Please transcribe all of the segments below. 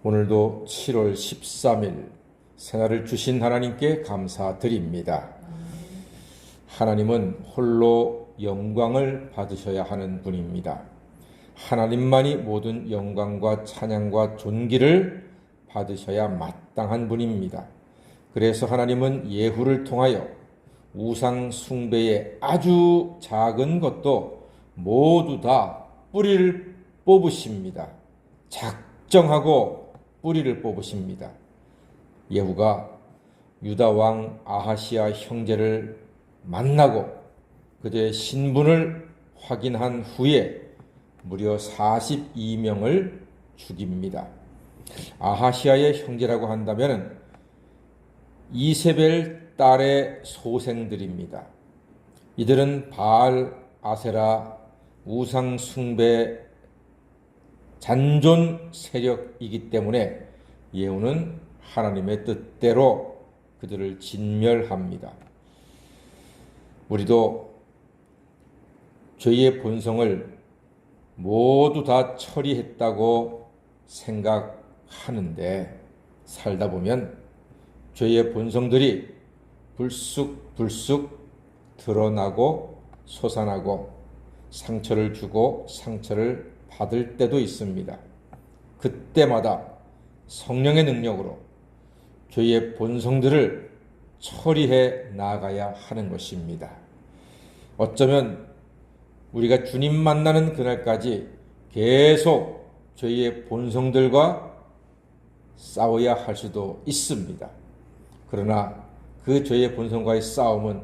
오늘도 7월 13일 새날을 주신 하나님께 감사드립니다. 하나님은 홀로 영광을 받으셔야 하는 분입니다. 하나님만이 모든 영광과 찬양과 존귀를 받으셔야 마땅한 분입니다. 그래서 하나님은 예후를 통하여 우상 숭배의 아주 작은 것도 모두 다 뿌리를 뽑으십니다. 작정하고 뿌리를 뽑으십니다. 예후가 유다 왕 아하시아 형제를 만나고 그들의 신분을 확인한 후에 무려 42명을 죽입니다. 아하시아의 형제라고 한다면 이세벨 딸의 소생들입니다. 이들은 바알, 아세라, 우상 숭배 잔존 세력이기 때문에 예후는 하나님의 뜻대로 그들을 진멸합니다. 우리도 죄의 본성을 모두 다 처리했다고 생각하는데 살다 보면 죄의 본성들이 불쑥불쑥 드러나고 솟아나고 상처를 주고 상처를 받을 때도 있습니다. 그때마다 성령의 능력으로 죄의 본성들을 처리해 나가야 하는 것입니다. 어쩌면 우리가 주님 만나는 그날까지 계속 죄의 본성들과 싸워야 할 수도 있습니다. 그러나 그 죄의 본성과의 싸움은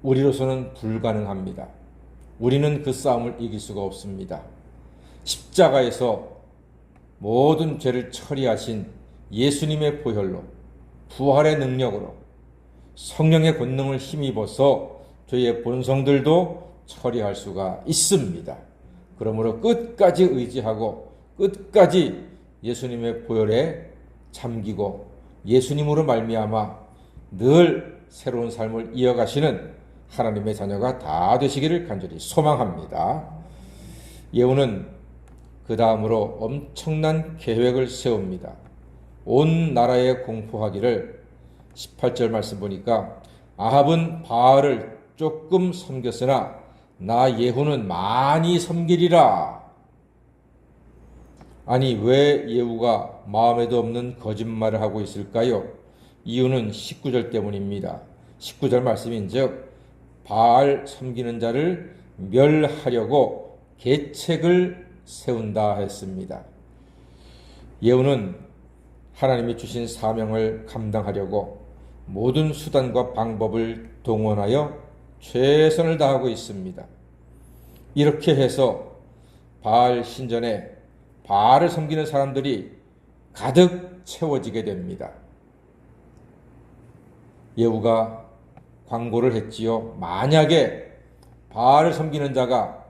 우리로서는 불가능합니다. 우리는 그 싸움을 이길 수가 없습니다. 십자가에서 모든 죄를 처리하신 예수님의 보혈로 부활의 능력으로 성령의 권능을 힘입어서 죄의 본성들도 처리할 수가 있습니다. 그러므로 끝까지 의지하고 끝까지 예수님의 보혈에 잠기고 예수님으로 말미암아 늘 새로운 삶을 이어가시는 하나님의 자녀가 다 되시기를 간절히 소망합니다. 예후는 그 다음으로 엄청난 계획을 세웁니다. 온 나라에 공포하기를 18절 말씀 보니까 아합은 바알을 조금 섬겼으나 나 예후는 많이 섬기리라. 아니 왜 예후가 마음에도 없는 거짓말을 하고 있을까요? 이유는 19절 때문입니다. 19절 말씀인즉 바알 섬기는 자를 멸하려고 계책을 세운다 했습니다. 예후는 하나님이 주신 사명을 감당하려고 모든 수단과 방법을 동원하여 최선을 다하고 있습니다. 이렇게 해서 바알 신전에 바알을 섬기는 사람들이 가득 채워지게 됩니다. 예후가 광고를 했지요. 만약에 바알을 섬기는 자가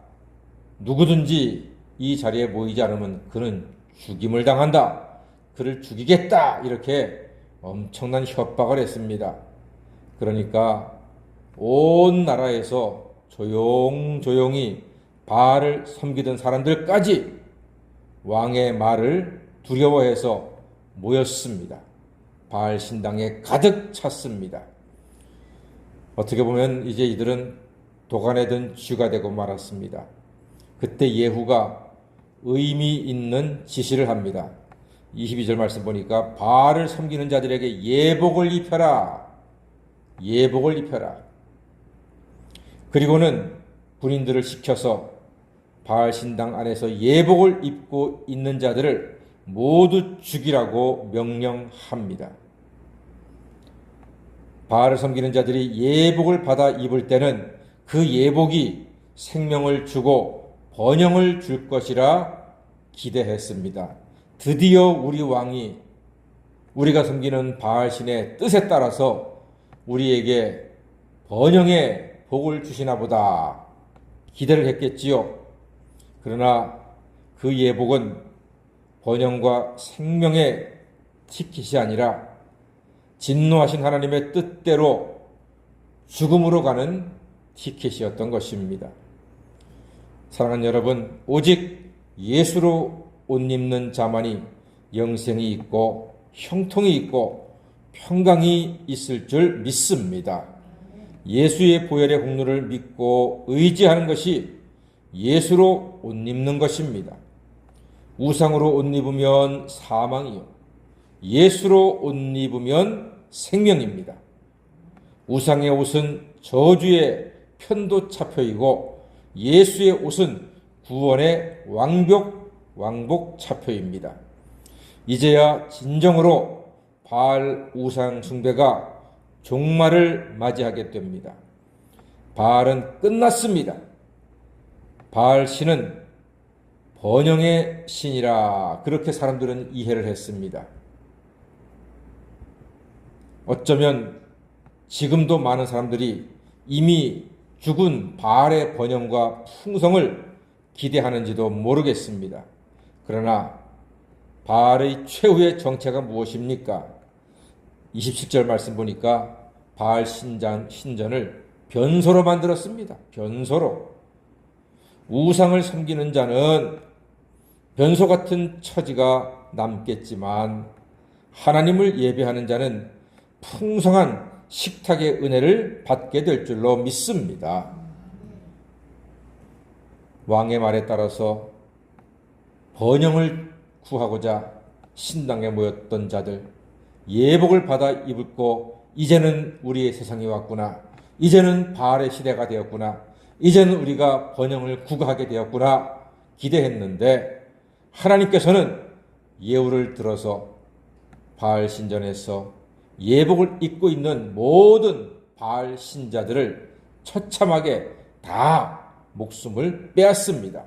누구든지 이 자리에 모이지 않으면 그는 죽임을 당한다. 그를 죽이겠다. 이렇게 엄청난 협박을 했습니다. 그러니까 온 나라에서 조용조용히 바알을 섬기던 사람들까지 왕의 말을 두려워해서 모였습니다. 바알 신당에 가득 찼습니다. 어떻게 보면 이제 이들은 도간에 든 쥐가 되고 말았습니다. 그때 예후가 의미 있는 지시를 합니다. 22절 말씀 보니까 바알을 섬기는 자들에게 예복을 입혀라. 예복을 입혀라. 그리고는 군인들을 시켜서 바알 신당 안에서 예복을 입고 있는 자들을 모두 죽이라고 명령합니다. 바알을 섬기는 자들이 예복을 받아 입을 때는 그 예복이 생명을 주고 번영을 줄 것이라 기대했습니다. 드디어 우리 왕이 우리가 섬기는 바알신의 뜻에 따라서 우리에게 번영의 복을 주시나 보다 기대를 했겠지요. 그러나 그 예복은 번영과 생명의 티켓이 아니라 진노하신 하나님의 뜻대로 죽음으로 가는 티켓이었던 것입니다. 사랑하는 여러분, 오직 예수로 옷 입는 자만이 영생이 있고 형통이 있고 평강이 있을 줄 믿습니다. 예수의 보혈의 공로를 믿고 의지하는 것이 예수로 옷 입는 것입니다. 우상으로 옷 입으면 사망이요, 예수로 옷 입으면 생명입니다. 우상의 옷은 저주의 편도 차표이고 예수의 옷은 구원의 왕복 차표입니다. 이제야 진정으로 바알 우상 숭배가 종말을 맞이하게 됩니다. 바알은 끝났습니다. 바알 신은 번영의 신이라 그렇게 사람들은 이해를 했습니다. 어쩌면 지금도 많은 사람들이 이미 죽은 바알의 번영과 풍성을 기대하는지도 모르겠습니다. 그러나 바알의 최후의 정체가 무엇입니까? 27절 말씀 보니까 바알 신전을 변소로 만들었습니다. 변소로. 우상을 섬기는 자는 변소 같은 처지가 남겠지만 하나님을 예배하는 자는 풍성한 식탁의 은혜를 받게 될 줄로 믿습니다. 왕의 말에 따라서 번영을 구하고자 신당에 모였던 자들, 예복을 받아 입고 이제는 우리의 세상이 왔구나, 이제는 바알의 시대가 되었구나, 이제는 우리가 번영을 구가하게 되었구나 기대했는데 하나님께서는 예우를 들어서 바알 신전에서 예복을 입고 있는 모든 바알 신자들을 처참하게 다 목숨을 빼앗습니다.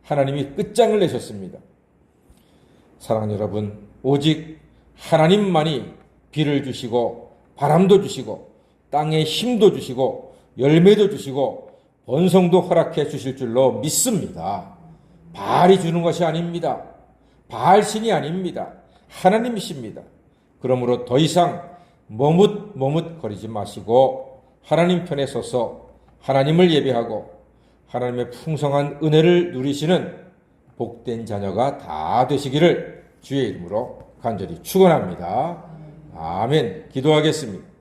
하나님이 끝장을 내셨습니다. 사랑하는 여러분, 오직 하나님만이 비를 주시고 바람도 주시고 땅에 힘도 주시고 열매도 주시고 번성도 허락해 주실 줄로 믿습니다. 바알이 주는 것이 아닙니다. 바알신이 아닙니다. 하나님이십니다. 그러므로 더 이상 머뭇거리지 마시고 하나님 편에 서서 하나님을 예배하고 하나님의 풍성한 은혜를 누리시는 복된 자녀가 다 되시기를 주의 이름으로 간절히 축원합니다. 아멘. 기도하겠습니다.